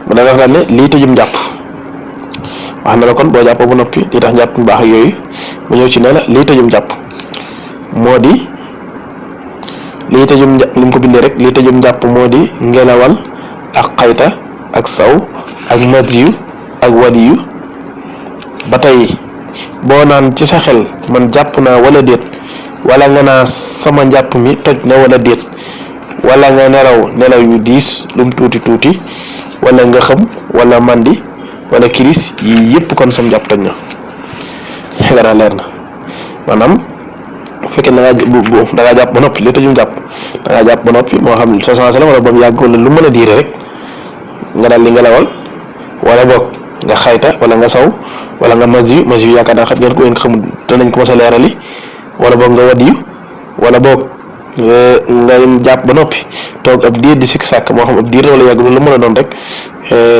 mu da wax daal ne lii tëjum njàpp wax na la kon boo jàppoo ba noppi li tax njàpp mu baax ak yooyu mu ñëw ci ne la lii tëjum njàpp moo di lii tëjum njàpp li mu ko bindee rek lii tëjum njàpp moo di ngelawal ak xayta ak saw ak madiyu ak wadiyu ba tey boo naan ci sa xel man jàpp naa wala déet wala nga naa sama njàpp mi toj na wala déet wala nga nelaw yu diis lum tuuti tuuti wala nga xam wala mandi wala kiris yii yëpp kon sam njàpp toj na xanaa leer na maanaam bu fekkee da ngaa jàpp ba noppi li tëjum njàpp da ngaa jàpp ba noppi moo xam sa sens la wala ba mu yàgg wala lu mën a diire rek nga daal li ngelawal wala boog nga xayta wala nga saw wala nga masiyu yaakaar naa xam ngeen ko yéen xamul danañ ko mos a leerali wala boog nga wadiyu wala boog nga jàpp ba noppi toog ab diir di sikk sàkk moo xam ab diir wala yàgg lu mën a doon rek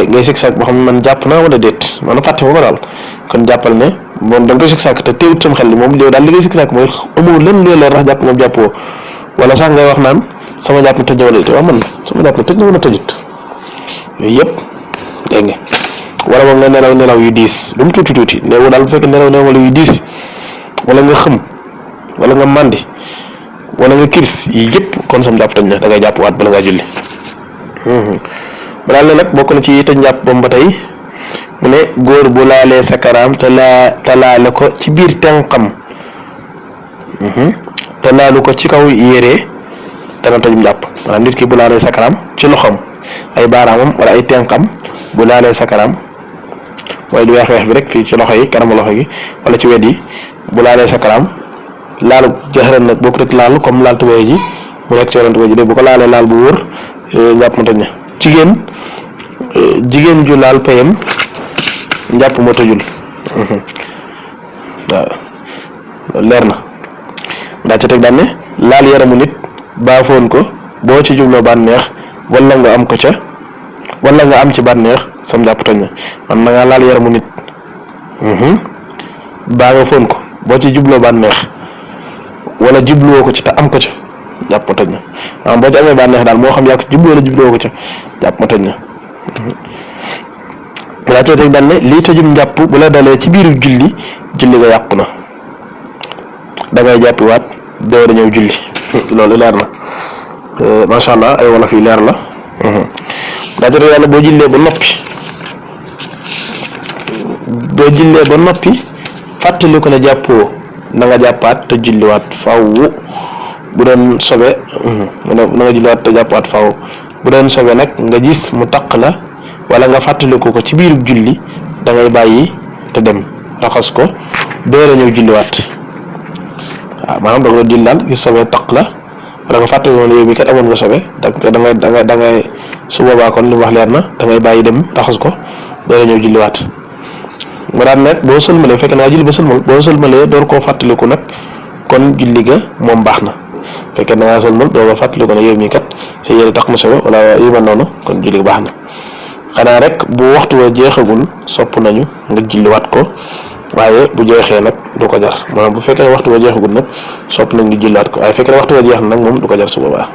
ngay sikk sàkk boo xam ne man jàpp naa wala déet maanaam fàtte ko daal kon jàppal ne moom da nga koy sikk sàkk te teewut sam xel li moom yow daal li ngay sikk sàkk mooy amul lenn lu leer ndax jàpp moom jàppoo wala sax ngay wax naan sama jàpp na tëj na wala déet waaw man sama jàpp na tëj na wala tëjut yooyu yëpp dégg nga wala boog nga nelaw yu diis lu mu tuuti néew daal bu fekkee nelaw wala yu diis wala nga xëm wala nga màndi wala nga kiris yi yëpp kon sam jàpp tëj na da ngay jàpp waat bala ngaa julli ba daal ne nag bokk na ci tëj njàpp boobu ba tey mu ne góor bu laalee sakaraam te laale ko ci biir tenqam te laalu ko ci kaw yére dana tëjum njàpp maanaam nit ki bu laalee sakaraam ci loxoom ay baaraamam wala ay tenqam bu laalee sakaraam mooy lu weex bi rek fii ci loxo yi kanamu loxo gi wala ci wet yi bu laalee sakaraam laalu jaxëran nag boo ko rek laal comme laal tubéy ji mu nekk ci yoon tubéy ji de bu ko laalee laal bu wóor njàpp ma tëj na jigéen ju laal payam njàpp ma tëjul waaw loolu leer na daa ca teg daan ne laal yaramu nit baafoon ko boo ci jubloo bànneex wala nga am ko ca wala nga am ci bànneex sam njàpp tëj na man na ngaa laal yaramu nit baa nga foon ko boo ci jubloo bànneex wala jubluwoo ko ci te am ko ca jàpp ma tëj na maanaam boo ci amee bànneex daal moo xam yaa ko jubloo la jubluwoo ko ca jàpp ma tëj na daa ca teg daan ne lii tëjum njàpp bu la dalee ci biiru julli nga yàqu na da ngay jàppiwaat door a ñëw julli loolu leer na macha allah ay wolof yu leer la daa ca teg daan ne boo jullee ba noppi fàttali ko ne jàppoo na nga jàppaat te julliwaat faaw bu doon sobe na nga julliwaat te jàppaat faaw bu doon sobe nag nga gis mu taq la wala nga fàttaliku ko ci biiru julli da ngay bàyyi te dem raxas ko door a ñëw julliwaat waaw maanaam da nga doon julli daal gis sobe taq la wala nga fàttaliku woon yow mi kat amoon nga sobe da ngay su boobaa kon li mu wax leer na da ngay bàyyi dem raxas ko door a ñëw julliwaat mu daan nag boo sëlmalee fekk naa julli ba sëlmal boo sëlmalee door koo fàttaliku nag kon julli ga moom baax na fekkee da ngaa sëlmal doo ko fàttaliku ne yow mi kat sa yére tax mu sobe wala yu mel noonu kon julli ga baax na xanaa rek bu waxtu wa jeexagul sopp nañu nga julliwaat ko waaye bu jeexee nag du ko jar maanaam bu fekkee ne waxtu wa jeexagul nag sopp nañ nga julliwaat ko waaye fekkee ne waxtu wa jeex na nag moom du ko jar su boobaa